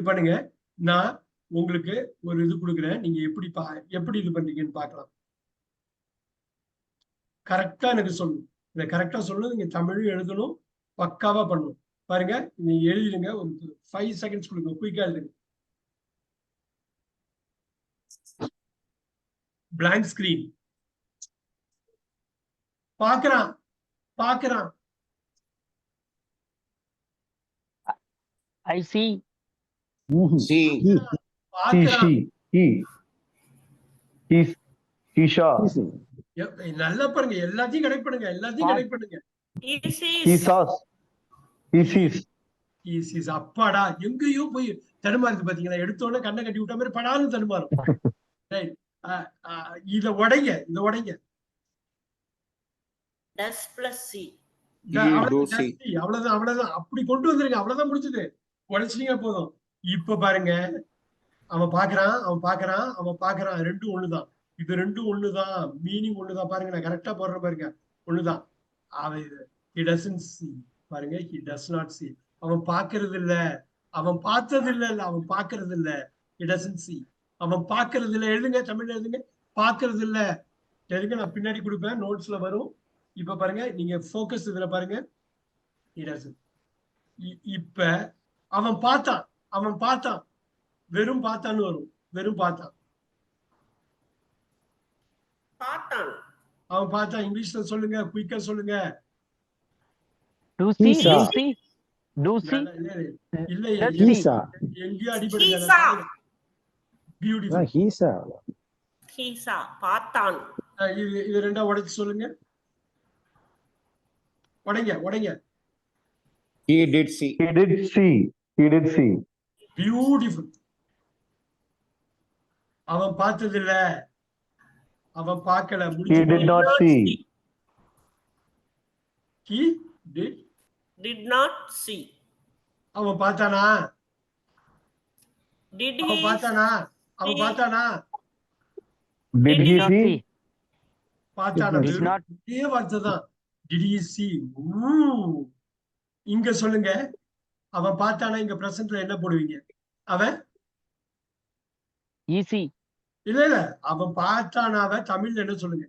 பண்ணுங்க. நான் உங்களுக்கு ஒரு இது கொடுக்குறேன். நீங்க எப்படி இது பண்றீங்கன்னு பார்க்கலாம். கரெக்டா எனக்கு சொல்லணும். இதை கரெக்டா சொல்லணும். நீங்க தமிழும் எழுதணும். பக்காவா பண்ணணும். பாருங்க, நீங்க எழுதிடுங்க. ஒரு 5 செகண்ட்ஸ் கொடுங்க. குயிக்கா எழுதுங்க. Blank screen. பாக்குறான் பாக்குறான். I see. See. பாக்குறான். He saw. நல்லா பாருங்க. எல்லாத்தையும் கனெக்ட் பண்ணுங்க. எல்லாத்தையும் கனெக்ட் பண்ணுங்க. He saw. He sees. அப்பாடா, எங்கேயோ போய் தடுமாறுது பாத்தீங்களா? எடுத்தோடனே கண்ணை கட்டி விட்ட மாதிரி படாலும் தடுமாறும். இத உடைங்க. அவ்வளவுதான். அப்படி கொண்டு வந்துருங்க. அவ்வளவுதான் முடிச்சது. உடைச்சிட்டீங்க போதும். இப்ப பாருங்க, அவன் பாக்குறான். ரெண்டும் ஒண்ணுதான். இது ரெண்டும் ஒண்ணுதான். மீனிங் ஒண்ணுதான். பாருங்க, நான் கரெக்டா போடுற பாருங்க. ஒண்ணுதான். அவன் he doesn't see. பாருங்க, he does not see. அவன் பாக்குறது இல்ல. அவன் பார்த்தது இல்ல. அவன் பாக்குறது இல்ல. he doesn't see. அவன் பாக்குறது இல்ல. எழுதுங்க, தமிழ்ல எழுதுங்க. பாக்குறது இல்ல எழுதுங்க. நான் பின்னாடி கொடுப்பேன், நோட்ஸ்ல வரும். இப்ப பாருங்க, நீங்க போக்கஸ் இதுல பாருங்க. he doesn't. இப்ப அவன் பார்த்தான். வெறும் பார்த்தான்னு வரும். வெறும் பார்த்தான். அவன் பார்த்தான். இங்கிலீஷ்ல சொல்லுங்க, குயிக்கா சொல்லுங்க. Do see. இல்ல, எங்கேயோ அடிபடுது. பார்த்தான். இது ரெண்டா உடைச்சு சொல்லுங்க. உடைங்க. He did see. பியூட்டிஃபுல். அவன் பார்த்தது இல்ல. அவன் பார்க்கல. He did not see. He did not see. அவன் பார்த்தானா? Did அவன் பார்த்தானா? Did he see? பார்த்தானா? இதே வார்த்தை தான். Did he see? இங்க சொல்லுங்க. அவன் பார்த்தானா? இங்க பிரசன்ட்ல என்ன போடுவீங்க? அவன் easy. இல்ல, அவன் பார்த்தானாவ தமிழ்ல என்ன சொல்லுங்க?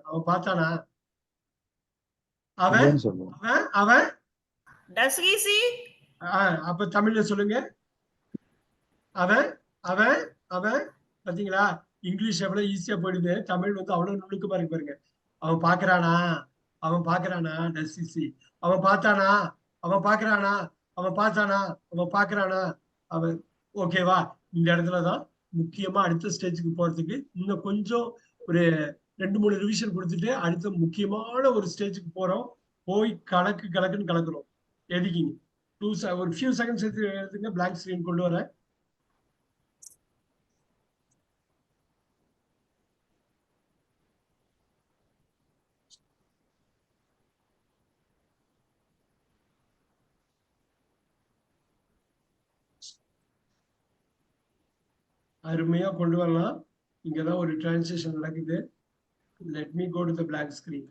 அவன் பார்த்தானா? அவன் does he see? அப்ப தமிழ்ல சொல்லுங்க. அவன் பாத்தீங்களா? இங்கிலீஷ் எவ்வளவு ஈஸியா போயிடுது. தமிழ் வந்து அவ்வளவு நுணுக்கமா இருக்கு பாருங்க. அவன் பாக்குறானா? does he see? அவன் பார்த்தானா? அவன் ஓகேவா? இந்த இடத்துலதான் முக்கியமா அடுத்த ஸ்டேஜுக்கு போறதுக்கு இன்னும் கொஞ்சம் ஒரு 2-3 ரிவிஷன் கொடுத்துட்டு அடுத்த முக்கியமான ஒரு ஸ்டேஜுக்கு போறோம். போய் கலக்குன்னு கலக்குறோம். எதுக்கிங்க ஒரு ஃபியூ செகண்ட்ஸ் எடுத்துங்க. பிளாங்க் ஸ்கிரீன் கொண்டு வரேன். அருமையா கொண்டு வரலாம். இங்கதான் ஒரு டிரான்சிஷன் நடக்குது. Let me go to the blank screen.